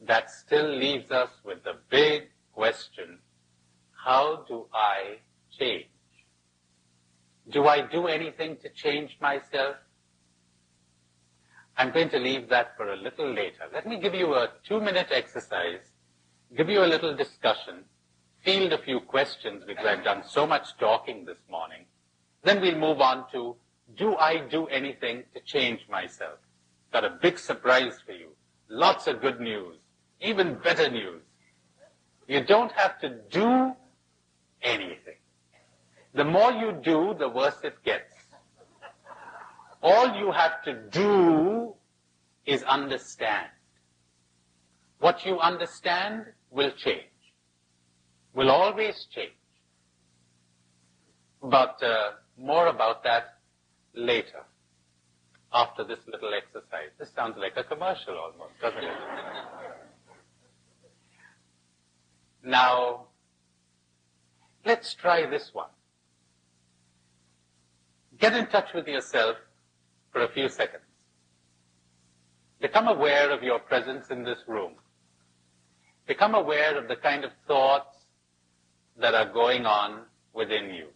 that still leaves us with the big question, how do I change? Do I do anything to change myself? I'm going to leave that for a little later. Let me give you a 2-minute exercise, give you a little discussion, field a few questions because I've done so much talking this morning. Then we'll move on to, do I do anything to change myself? Got a big surprise for you. Lots of good news. Even better news. You don't have to do anything. The more you do, the worse it gets. All you have to do is understand. What you understand will change. Will always change. But more about that later, after this little exercise. This sounds like a commercial almost, doesn't it? Now, let's try this one. Get in touch with yourself for a few seconds. Become aware of your presence in this room. Become aware of the kind of thoughts that are going on within you.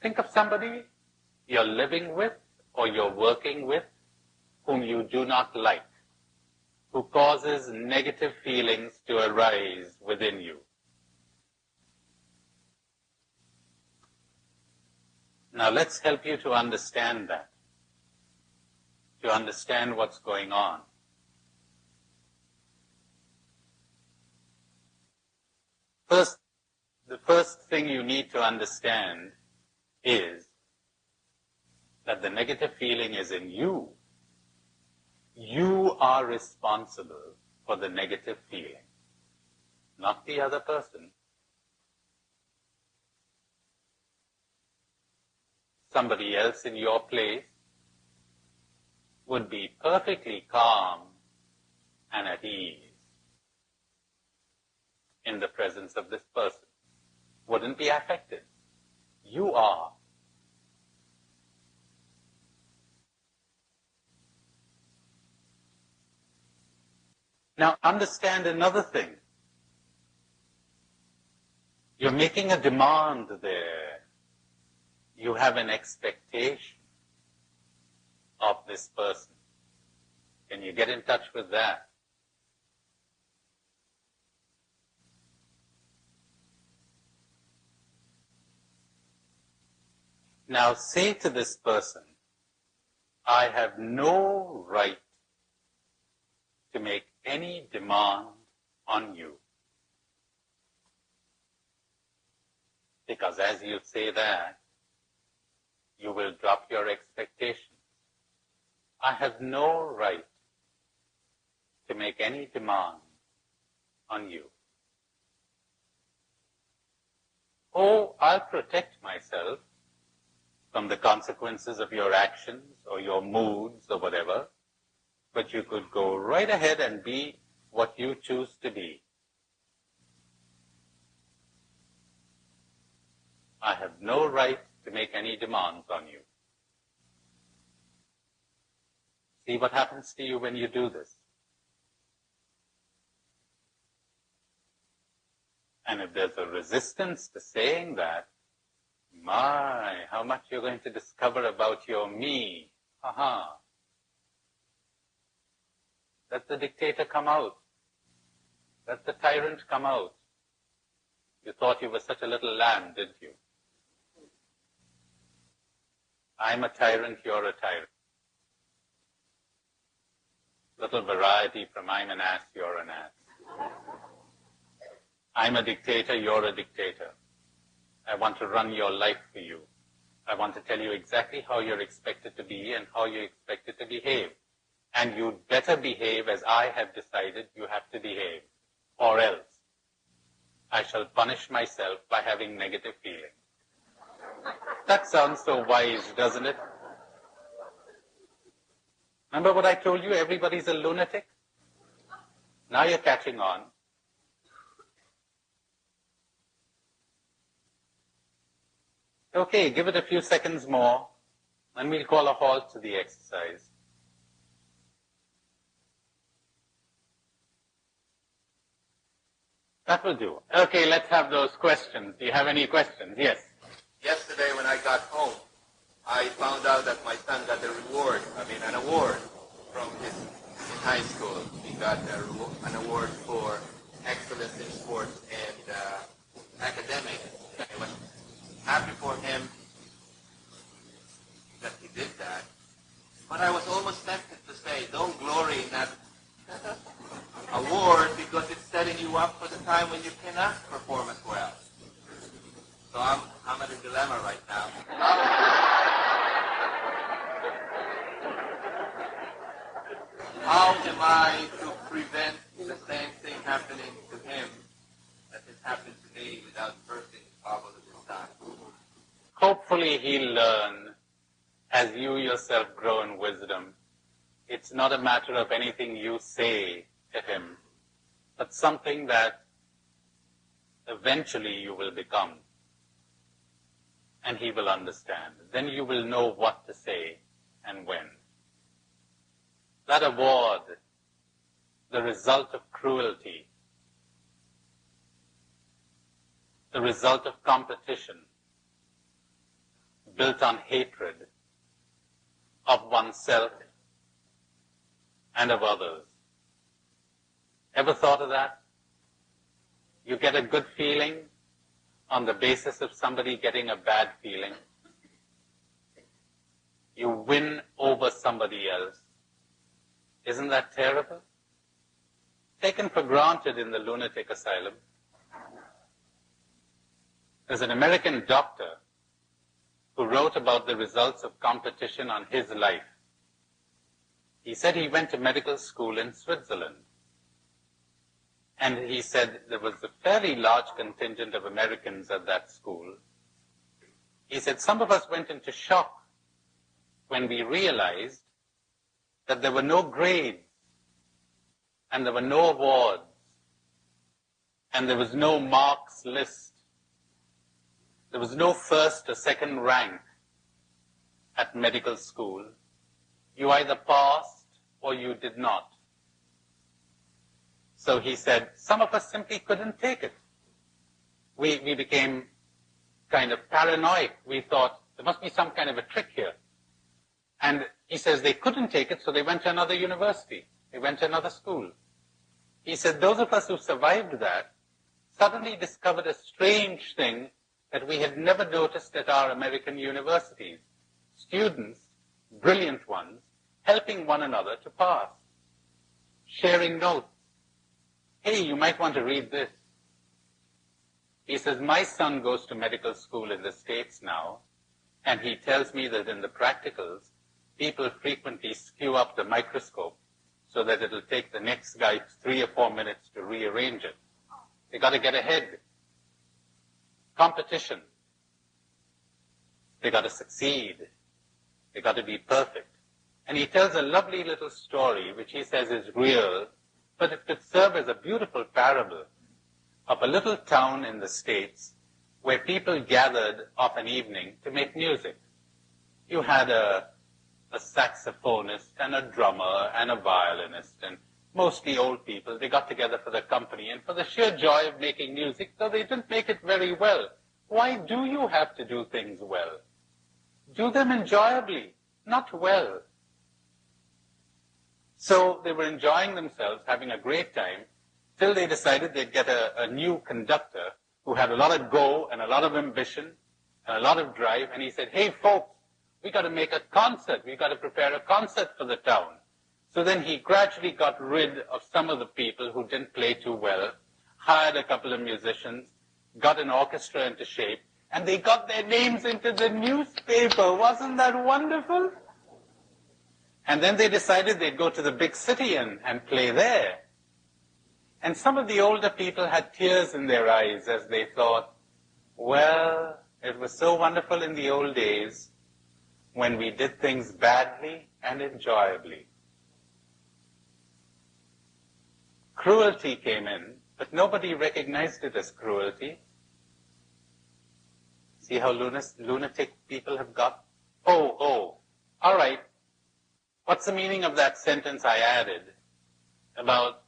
Think of somebody you're living with or you're working with whom you do not like, who causes negative feelings to arise within you. Now let's help you to understand that, to understand what's going on. First, the first thing you need to understand is that the negative feeling is in you. You are responsible for the negative feeling, not the other person. Somebody else in your place would be perfectly calm and at ease in the presence of this person. Wouldn't be affected. You are. Now understand another thing. You're making a demand there. You have an expectation of this person. Can you get in touch with that? Now say to this person, I have no right to make any demand on you. Because as you say that, you will drop your expectations. I have no right to make any demand on you. Oh, I'll protect myself from the consequences of your actions or your moods or whatever, but you could go right ahead and be what you choose to be. I have no right to make any demands on you. See what happens to you when you do this. And if there's a resistance to saying that, my, how much you're going to discover about your me. Ha-ha. Let the dictator come out. Let the tyrant come out. You thought you were such a little lamb, didn't you? I'm a tyrant, you're a tyrant. Little variety from I'm an ass, you're an ass. I'm a dictator, you're a dictator. I want to run your life for you. I want to tell you exactly how you're expected to be and how you're expected to behave. And you'd better behave as I have decided you have to behave. Or else, I shall punish myself by having negative feelings. That sounds so wise, doesn't it? Remember what I told you? Everybody's a lunatic. Now you're catching on. Okay, give it a few seconds more. And we'll call a halt to the exercise. That will do. Okay, let's have those questions. Do you have any questions? Yes. Yesterday when I got home, I found out that my son got an award from in high school. He got an award for excellence in sports and academics. I was happy for him that he did that. But I was almost tempted to say, don't glory in that award because it's setting you up for the time when you cannot perform as well. So I'm at a dilemma right now. How am I to prevent the same thing happening to him that has happened to me without bursting his bubble at this time? Hopefully he'll learn as you yourself grow in wisdom. It's not a matter of anything you say to him, but something that eventually you will become. And he will understand. Then you will know what to say and when. That award, the result of cruelty, the result of competition, built on hatred of oneself and of others. Ever thought of that? You get a good feeling on the basis of somebody getting a bad feeling. You win over somebody else. Isn't that terrible? Taken for granted in the lunatic asylum. There's an American doctor who wrote about the results of competition on his life. He said he went to medical school in Switzerland. And he said there was a fairly large contingent of Americans at that school. He said some of us went into shock when we realized that there were no grades, and there were no awards, and there was no marks list. There was no first or second rank at medical school. You either passed or you did not. So he said, some of us simply couldn't take it. We became kind of paranoid. We thought, there must be some kind of a trick here. And he says they couldn't take it, so they went to another university. They went to another school. He said, those of us who survived that suddenly discovered a strange thing that we had never noticed at our American universities. Students, brilliant ones, helping one another to pass, sharing notes. Hey, you might want to read this. He says, my son goes to medical school in the States now, and he tells me that in the practicals, people frequently skew up the microscope so that it'll take the next guy 3 or 4 minutes to rearrange it. They got to get ahead. Competition. They got to succeed. They got to be perfect. And he tells a lovely little story, which he says is real, but it could serve as a beautiful parable of a little town in the States where people gathered of an evening to make music. You had a saxophonist and a drummer and a violinist, and mostly old people. They got together for the company and for the sheer joy of making music, though they didn't make it very well. Why do you have to do things well? Do them enjoyably, not well. So they were enjoying themselves, having a great time, till they decided they'd get a new conductor who had a lot of go and a lot of ambition and a lot of drive. And he said, hey, folks, we got to make a concert. We got to prepare a concert for the town. So then he gradually got rid of some of the people who didn't play too well, hired a couple of musicians, got an orchestra into shape, and they got their names into the newspaper. Wasn't that wonderful? And then they decided they'd go to the big city and play there. And some of the older people had tears in their eyes as they thought, well, it was so wonderful in the old days when we did things badly and enjoyably. Cruelty came in, but nobody recognized it as cruelty. See how lunatic people have got? Oh, What's the meaning of that sentence I added about,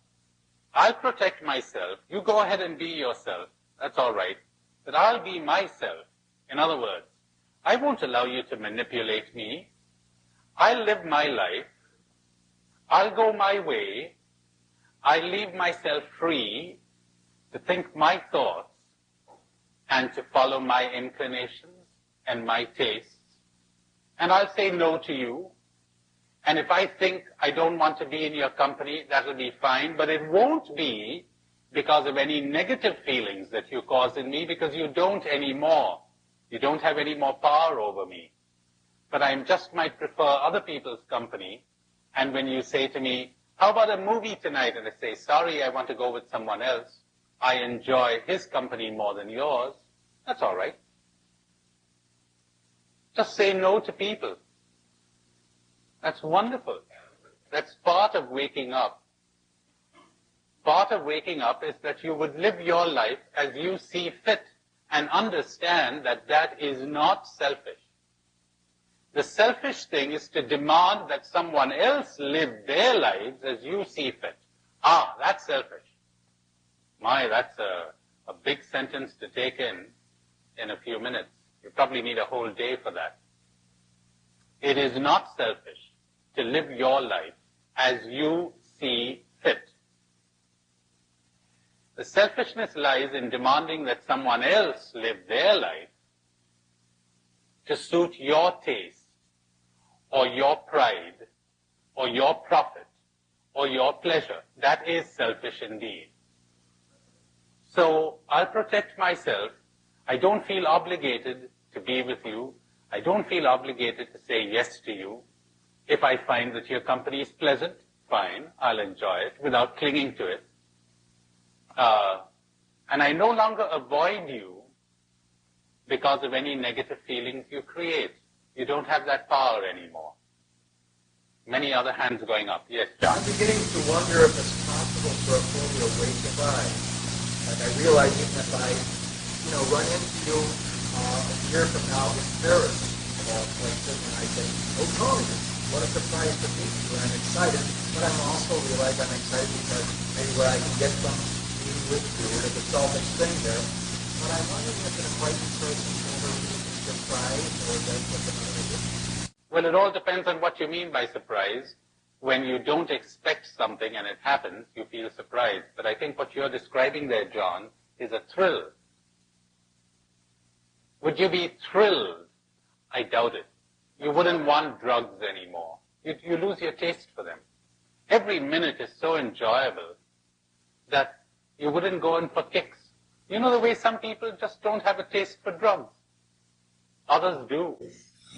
I'll protect myself, you go ahead and be yourself, that's all right, but I'll be myself. In other words, I won't allow you to manipulate me. I'll live my life. I'll go my way. I leave myself free to think my thoughts and to follow my inclinations and my tastes. And I'll say no to you. And if I think I don't want to be in your company, that'll be fine. But it won't be because of any negative feelings that you cause in me, because you don't anymore. You don't have any more power over me. But I just might prefer other people's company. And when you say to me, how about a movie tonight? And I say, sorry, I want to go with someone else. I enjoy his company more than yours. That's all right. Just say no to people. That's wonderful. That's part of waking up. Part of waking up is that you would live your life as you see fit and understand that that is not selfish. The selfish thing is to demand that someone else live their lives as you see fit. Ah, that's selfish. My, that's a big sentence to take in a few minutes. You probably need a whole day for that. It is not selfish to live your life as you see fit. The selfishness lies in demanding that someone else live their life to suit your taste, or your pride, or your profit, or your pleasure. That is selfish indeed. So I'll protect myself. I don't feel obligated to be with you. I don't feel obligated to say yes to you. If I find that your company is pleasant, fine, I'll enjoy it without clinging to it. And I no longer avoid you because of any negative feelings you create. You don't have that power anymore. Many other hands going up. Yes, John? I'm beginning to wonder if it's possible for a fully awakened mind. Like I realize even if I, run into you a year from now in Paris, of all places, and I say, oh, Tony, what a surprise to meet you. And I'm excited, but I'm also realize I'm excited because maybe where I can get some meeting with you, there's a selfish thing there. But I'm wondering if an enlightened person can ever really be surprised, or that's what another is. Well, it all depends on what you mean by surprise. When you don't expect something and it happens, you feel surprised. But I think what you're describing there, John, is a thrill. Would you be thrilled? I doubt it. You wouldn't want drugs anymore. You lose your taste for them. Every minute is so enjoyable that you wouldn't go in for kicks. You know the way some people just don't have a taste for drugs. Others do.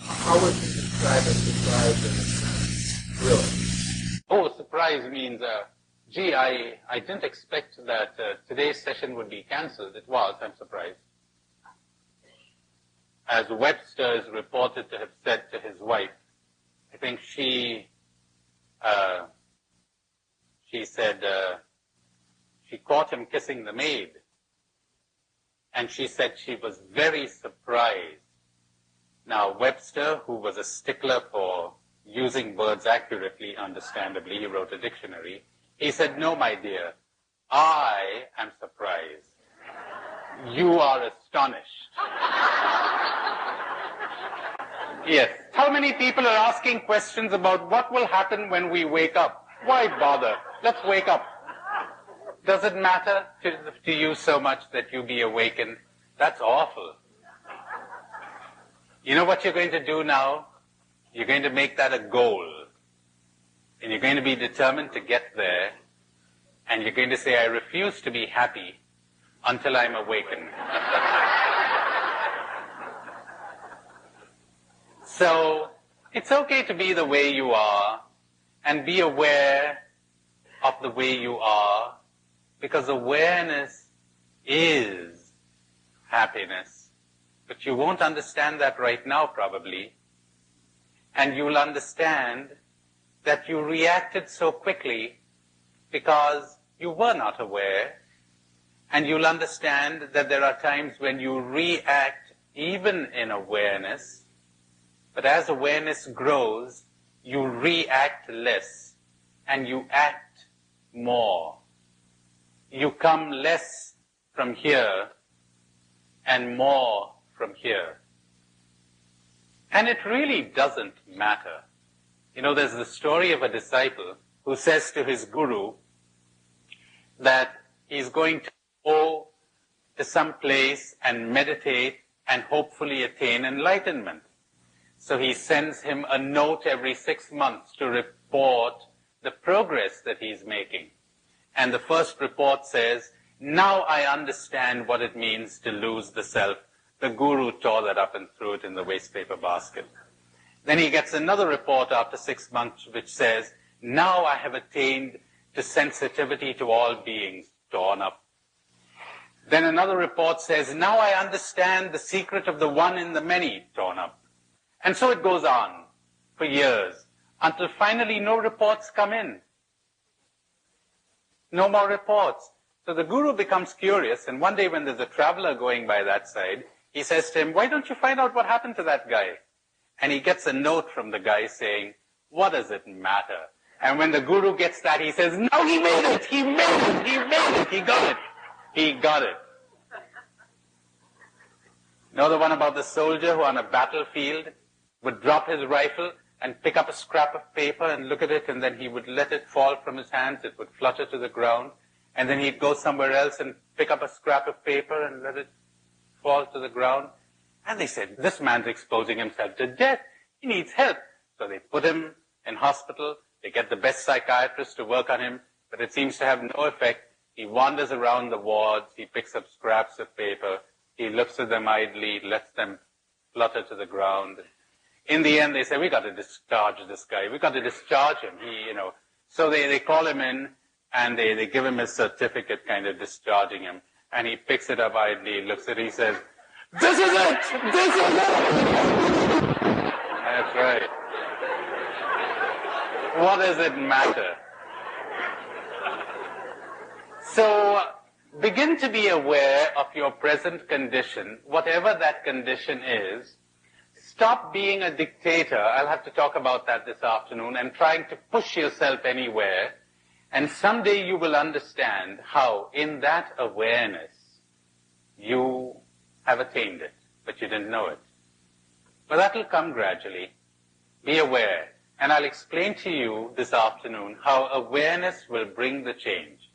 How would you describe a surprise in this sense? Really? Oh, surprise means, gee, I didn't expect that today's session would be cancelled. It was. I'm surprised. As Webster is reported to have said to his wife, I think she said she caught him kissing the maid. And she said she was very surprised. Now, Webster, who was a stickler for using words accurately, understandably, he wrote a dictionary, he said, no, my dear, I am surprised. You are astonished. Yes. How many people are asking questions about what will happen when we wake up? Why bother? Let's wake up. Does it matter to you so much that you be awakened? That's awful. You know what you're going to do now? You're going to make that a goal. And you're going to be determined to get there. And you're going to say, I refuse to be happy until I'm awakened. So, it's okay to be the way you are and be aware of the way you are, because awareness is happiness. But you won't understand that right now, probably. And you'll understand that you reacted so quickly because you were not aware. And you'll understand that there are times when you react even in awareness. But as awareness grows, you react less and you act more. You come less from here and more from here. And it really doesn't matter. You know, there's the story of a disciple who says to his guru that he's going to go to some place and meditate and hopefully attain enlightenment. So he sends him a note every 6 months to report the progress that he's making. And the first report says, now I understand what it means to lose the self. The guru tore that up and threw it in the waste paper basket. Then he gets another report after 6 months which says, now I have attained to sensitivity to all beings, torn up. Then another report says, now I understand the secret of the one in the many, torn up. And so it goes on for years, until finally no reports come in. No more reports. So the guru becomes curious, and one day when there's a traveler going by that side, he says to him, why don't you find out what happened to that guy? And he gets a note from the guy saying, what does it matter? And when the guru gets that, he says, no, he made it, he made it, he made it, he got it. He got it. You know the one about the soldier who on a battlefield would drop his rifle and pick up a scrap of paper and look at it, and then he would let it fall from his hands, it would flutter to the ground, and then he'd go somewhere else and pick up a scrap of paper and let it fall to the ground. And they said, this man's exposing himself to death. He needs help. So they put him in hospital. They get the best psychiatrist to work on him, but it seems to have no effect. He wanders around the wards. He picks up scraps of paper. He looks at them idly, lets them flutter to the ground. In the end, they say, we got to discharge this guy. We got to discharge him. So they call him in, and they give him a certificate kind of discharging him. And he picks it up idly, looks at it, he says, this is it! This is it! That's right. What does it matter? So, begin to be aware of your present condition, whatever that condition is. Stop being a dictator. I'll have to talk about that this afternoon, and trying to push yourself anywhere. And someday you will understand how, in that awareness, you have attained it, but you didn't know it. But that will come gradually. Be aware. And I'll explain to you this afternoon how awareness will bring the change.